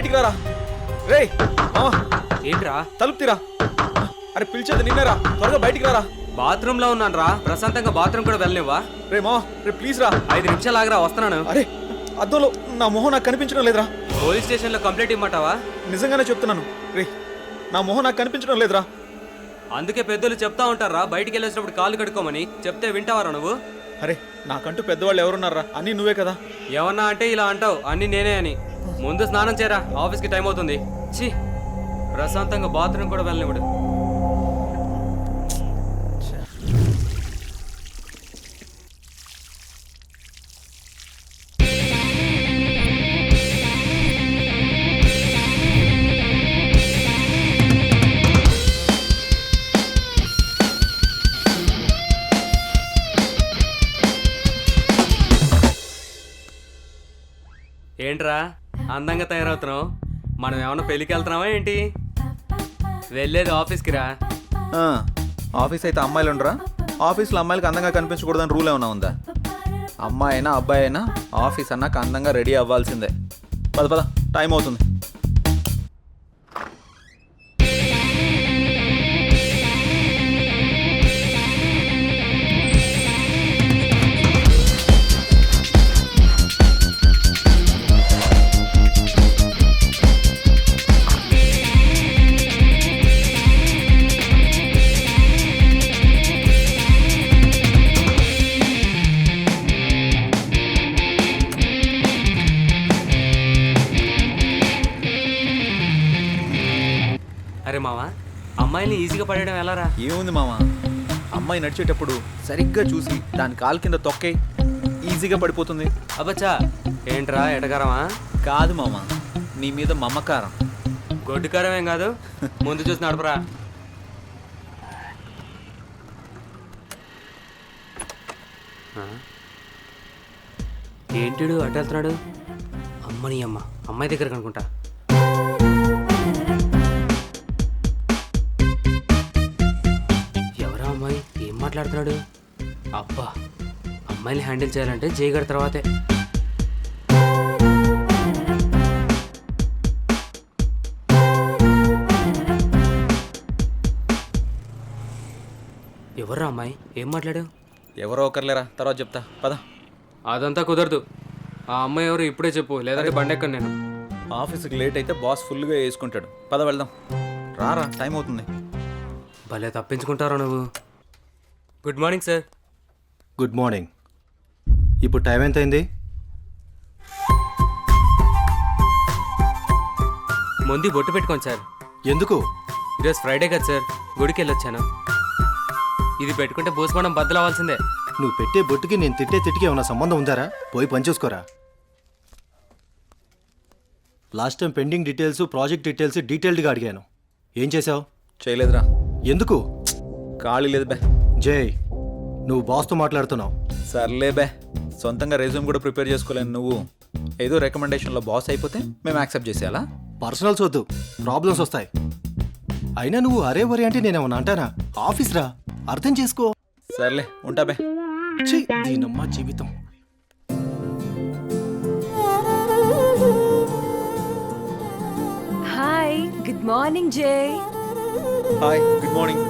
బయటికి రారా. రే మామ, ఏంట్రా? తలుపు తీరా. అరే పిలిచేది నిన్నేరా, త్వరగా బయటికి రారా. బాత్రూమ్ లో ఉన్నాను రా, ప్రశాంతంగా బాత్రూమ్ కూడా వెళ్ళనివ్వా? రే మామ, రే ప్లీజ్ రా. 5 నిమిషాలు ఆగరా, వస్తున్నాను. అరే అద్దంలో నా మొహం నాకు కనిపించడం లేదురా. పోలీస్ స్టేషన్ లో కంప్లైంట్ ఇమ్మంటావా? నిజంగానే చెప్తున్నాను రే, నా మొహం నాకు కనిపించడం లేదురా. అందుకే పెద్దలు చెప్తా ఉంటారా బయటికి వెళ్ళేసినప్పుడు కాళ్ళు కడుక్కోమని. చెప్తే వింటావారా నువ్వు? అరే నాకంటూ పెద్దవాళ్ళు ఎవరున్నారా? అన్నీ నువ్వే కదా. ఏమన్నా అంటే ఇలా అంటావు, అన్ని నేనే అని. ముందు స్నానం చేయరా, ఆఫీస్కి టైం అవుతుంది. ఛీ, ప్రశాంతంగా బాత్రూమ్ కూడా వెళ్ళనివ్వడు. ఏంట్రా అందంగా తయారవుతున్నావు? మనం ఏమన్నా పెళ్ళికి వెళ్తున్నావా ఏంటి? వెళ్ళేది ఆఫీస్కి రా. ఆఫీస్ అయితే అమ్మాయిలు ఉండరా? ఆఫీస్లో అమ్మాయిలకి అందంగా కనిపించకూడదని రూల్ ఏమైనా ఉందా? అమ్మాయి అయినా అబ్బాయి అయినా ఆఫీస్ అన్నాక అందంగా రెడీ అవ్వాల్సిందే. పద పద, టైం అవుతుంది. అరే మావా, అమ్మాయిని ఈజీగా పడేయడం ఎలారా? ఏముంది మామ, అమ్మాయి నడిచేటప్పుడు సరిగ్గా చూసి దాని కాలు కింద తొక్కే, ఈజీగా పడిపోతుంది. అబ్బచ్చా, ఏంట్రా ఎటకారమా? కాదు మామ, నీ మీద మమకారం. గొడ్డుకారం ఏం కాదు, ముందు చూసి నడపరా. ఏంటిడు అటు వెళ్తున్నాడు? అమ్మని అమ్మ, అమ్మాయి దగ్గర అనుకుంటా. ఎవరా అమ్మాయి? ఏం మాట్లాడుతున్నాడు? అబ్బా, అమ్మాయిని హ్యాండిల్ చేయాలంటే జయగడ తర్వాతే. ఎవర్రా అమ్మాయి? ఏం మాట్లాడావు? ఎవరో ఒకర్లేరా, తర్వాత చెప్తా, పద. అదంతా కుదరదు. ఆ అమ్మాయి ఎవరు ఇప్పుడే చెప్పు, లేదంటే బండెక్కను నేను. ఆఫీస్కి లేట్ అయితే బాస్ ఫుల్గా వేసుకుంటాడు. పద వెళ్దాం. రారా, టైం అవుతుంది. భలే తప్పించుకుంటారా నువ్వు. Good morning sir. Good morning. ఇప్పుడు టైం ఎంత అయింది? ముందు బొట్టు పెట్టుకోండి సార్. ఎందుకు? ఈరోజు ఫ్రైడే కదా సార్, గుడికి వెళ్ళొచ్చాను. ఇది పెట్టుకుంటే భూస్మానం బద్దలవ్వాల్సిందే. నువ్వు పెట్టే బొట్టుకి నేను తిట్టే తిట్టికి ఏమైనా సంబంధం ఉందారా? పోయి పని చూసుకోరా. Last time pending details, project details డీటెయిల్డ్గా అడిగాను. ఏం చేసావు? చేయలేదురా. ఎందుకు? ఖాళీ లేదు బే. జై, నువ్వు బాస్తో మాట్లాడుతున్నావు. సర్లే బే, సొంతంగా రెజ్యూమ్ కూడా ప్రిపేర్ చేసుకోలేను. నువ్వు ఏదో రికమెండేషన్లో బాస్ అయిపోతే మేము యాక్సెప్ట్ చేసేయాలా? పర్సనల్స్ వద్దు, ప్రాబ్లమ్స్ వస్తాయి. అయినా నువ్వు అరే వరే అంటే నేనేమన్నా అంటానా? ఆఫీస్ రా, అర్థం చేసుకో. సర్లే, ఉంటా బే. ఛీ, దీనమ్మా జీవితం. హాయ్, గుడ్ మార్నింగ్ జై. Hi, good morning.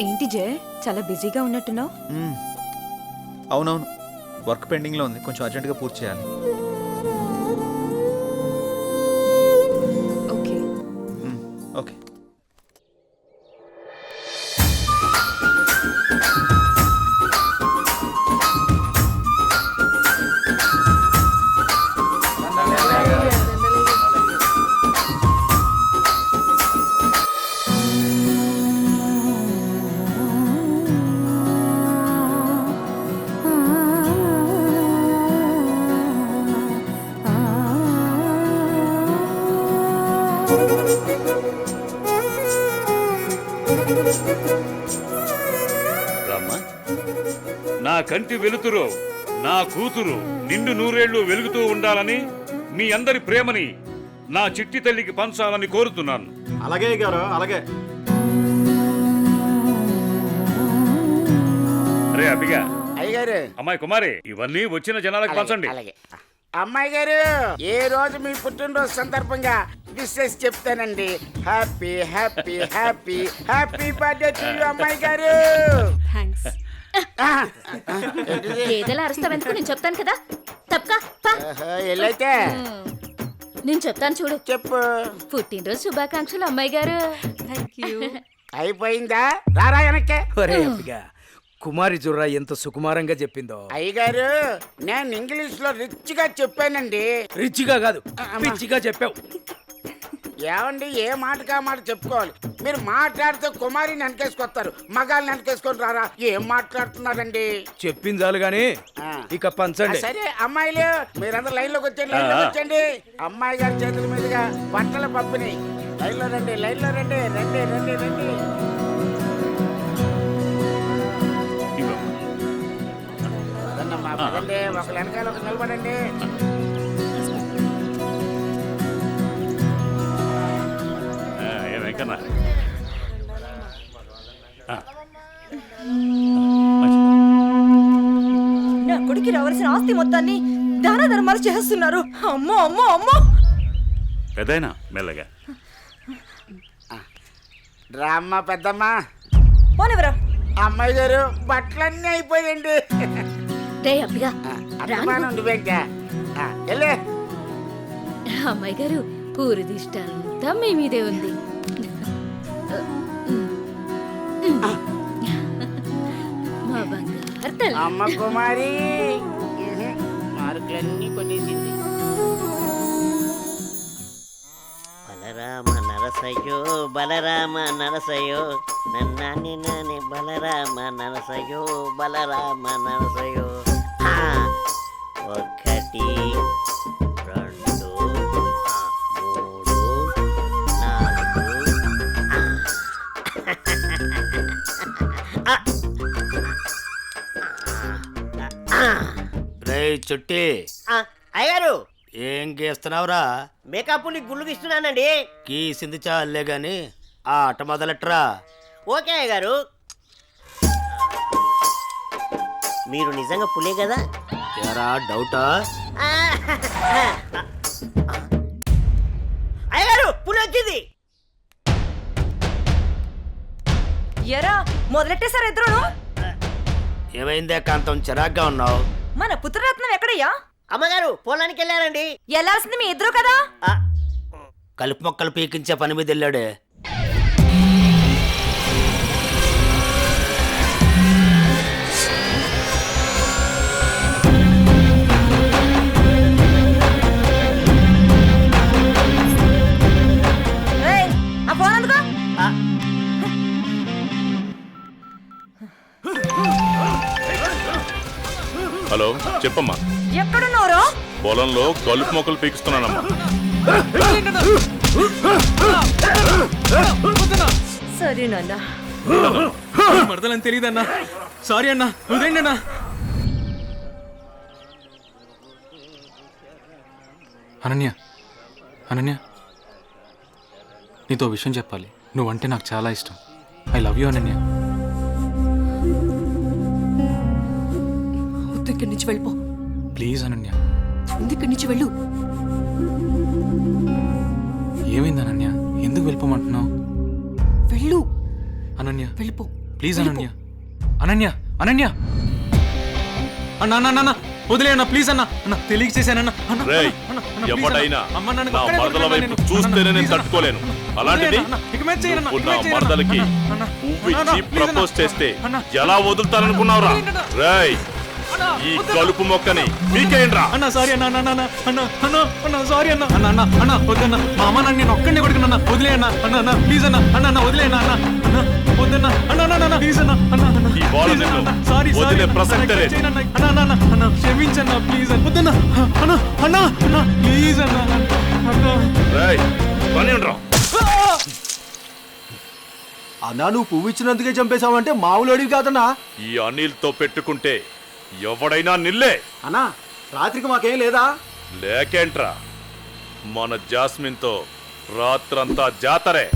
ఏంటి జై, చాలా బిజీగా ఉన్నట్టున్నావు? అవునవును, వర్క్ పెండింగ్లో ఉంది, కొంచెం అర్జెంటుగా పూర్తి చేయాలి. Okay okay. రామ్మా, నా కంటి వెలుతురు, నా కూతురు నిండు నూరేళ్లు వెలుగుతూ ఉండాలని, మీ అందరి ప్రేమని నా చిట్టి తల్లికి పంచాలని కోరుతున్నాను. అలాగే గారు, అలాగే. రే అబ్బిగా, గారు అమ్మాయి కుమారి ఇవన్నీ వచ్చిన జనాలకు పంచండి. అలాగే అమ్మాయి గారు ఏ రోజు మీ పుట్టినరోజు సందర్భంగా విషెస్ చెప్తానండి. Happy happy happy happy birthday to you అమ్మాయి గారు. థ్యాంక్స్. ఏదైనా అరుస్తావెందుకు నేను చెప్తాను కదా. తప్పకా ఎల్లైతే నేను చెప్తాను చూడు. చెప్పు. పుట్టినరోజు శుభాకాంక్షలు అమ్మాయి గారు. Thank you. అయిపోయిందా? రారా వెనక్కే. ఒరే అబ్బిగా, కుమారి జుర్రా ఎంత సుకుమారంగా చెప్పిందో. అయ్యగారు నేను ఇంగ్లీష్ లో రిచ్ గా చెప్పానండి. రిచిగా కాదు, పిచ్చిగా చెప్పావు. ఏమండి ఏ మాటకా మాట చెప్పుకోవాలి. మీరు మాట్లాడితే కుమారిని వెనకేసుకొస్తారు, మగాళ్ళని వెనకేసుకొని రారా. ఏం మాట్లాడుతున్నారండి? చెప్పింది చాలు గాని ఆ. ఇక పంచండి. సరే అమ్మాయిలు మీరందరూ లైన్ లోకి వచ్చండి, లైన్ లోకి వచ్చండి. అమ్మాయి గారి చేతుల మీదుగా బట్టల పంపిణీ. లైన్ లో రండి, లైన్ లో రండి, రండి రండి రండి. ఇదిగో. పదండమ్మా, పదండి. ఒక వెనకాల ఒక నిలబడండి. ఏ వెంకన్న నా కొడుకు రావాల్సిన ఆస్తి మొత్తాన్ని దాన ధర్మాలు చేస్తున్నారు. అమ్మో అమ్మో అమ్మో. పెద్దయినా మెల్లగా. రామ్మ పెద్దమ్మా. పోనివరా. అమ్మాయి గారు బట్టలన్నీ అయిపోయండి. రే అబ్బిగా, అర్థమానం నువ్వేంటా? వెళ్ళే. అమ్మాయి గారు ఊరి దిష్టంతా మీ మీదే ఉంది. మా బంగారు తల్లి. అమ్మ కుమారి మార్కులన్నీ కొట్టేసింది. బలరామ నరసయో బలరామ నరసయో నన్నాని నాని బలరామ నరసయో బలరామ నరసయో. ఒకటి రెండు మూడు నాలుగు. రే చుట్టి, అయ్యారు ఏం గీస్తున్నావురా? మేకప్ ని గుళ్ళు ఇస్తున్నానండి. గీసింది చాలే గాని ఆ ఆట మొదలెట్రా. ఓకే అయ్యగారు. మీరు నిజంగా పులే కదా? ఎరా డౌటా? అయ్యగారు పులి వచ్చింది. ఎరా మొదలెట్టేశారు ఇద్దరును. ఏమైందే కాంతం, చిరాగ్గా ఉన్నావు? మన పుత్రరత్నం ఎక్కడయ్యా? అమ్మగారు పొలానికి వెళ్ళారండి. వెళ్ళాల్సింది మీ ఇద్దరు కదా. కలుపు మొక్కలు పీకించే పని మీద వెళ్ళాడే. ఏయ్, ఆ ఫోన్ అందుకో. హలో చెప్పమ్మా. ఎక్కడున్నారో? పొలంలో కలుపు మొక్కలు పీకిస్తున్నానమ్మా. సరే నాన్న. మరదలని తెలియదన్నా. సారీ అన్నా, వదిలేండి అన్నా. అనన్య, అనన్య, నీతో విషయం చెప్పాలి. నువ్వంటే నాకు చాలా ఇష్టం. I love you Ananya. వద్దు, ఇక్కడి నుంచి వెళ్ళిపో. ప్లీజ్ అనన్య. ముందు ఇక్కడి నుంచి వెళ్ళు. ఏమైంది అనన్య? ఎందుకు వెళ్ళిపోమంటున్నావు? వెళ్ళు. అనన్య వెళ్ళిపో. ప్లీజ్ అనన్య. అనన్య, అనన్య. అన్న అన్న అన్న వదిలే అన్న, ప్లీజ్ అన్న. అన్న తెలియక చేశానన్న. రేయ్, ఎవడైనా నా మరదల వైపు చూస్తేనే నేను తట్టుకోలేను. అలాంటిది నువ్వు నా మరదలకి పువ్విచ్చి ప్రపోజ్ చేస్తే ఎలా వదులుతాననుకున్నావురా? రేయ్, ఈ కలుపు మొక్కని మీకేంట్రా? అన్న సారీ అన్న. అన్న అన్న అన్న అన్న అన్న సారీ అన్న. అన్న అన్న అన్న వద్దన్న. మా అమ్మ నన్ను నేను ఒక్కడిని కొడుకున్నా. వదిలే అన్న. అన్న అన్న ప్లీజ్ అన్న. అన్న అన్న వదిలే అన్న. అన్న అన్న వద్దన్న. అన్న అన్న అన్న ప్లీజ్ అన్న. అన్న అన్న ఈ బాల నిన్ను వదిలే ప్రసక్తే లేదు. అన్న అన్న అన్న అన్న క్షమించన్న ప్లీజ్ అన్న. వద్దన్న. అన్న అన్న అన్న ప్లీజ్ అన్న. అన్న రేయ్, పనిరా. అన్నా, నువ్వు పువ్వు ఇచ్చినందుకే చంపేశావంటే మామూలు అడివి కాదన్నా. ఈ అనిల్తో పెట్టుకుంటే ఎవడైనా నిల్లే. అన్నా, రాత్రికి మాకేం లేదా? లేకేంట్రా, మన జాస్మిన్తో రాత్రంతా జాతరే.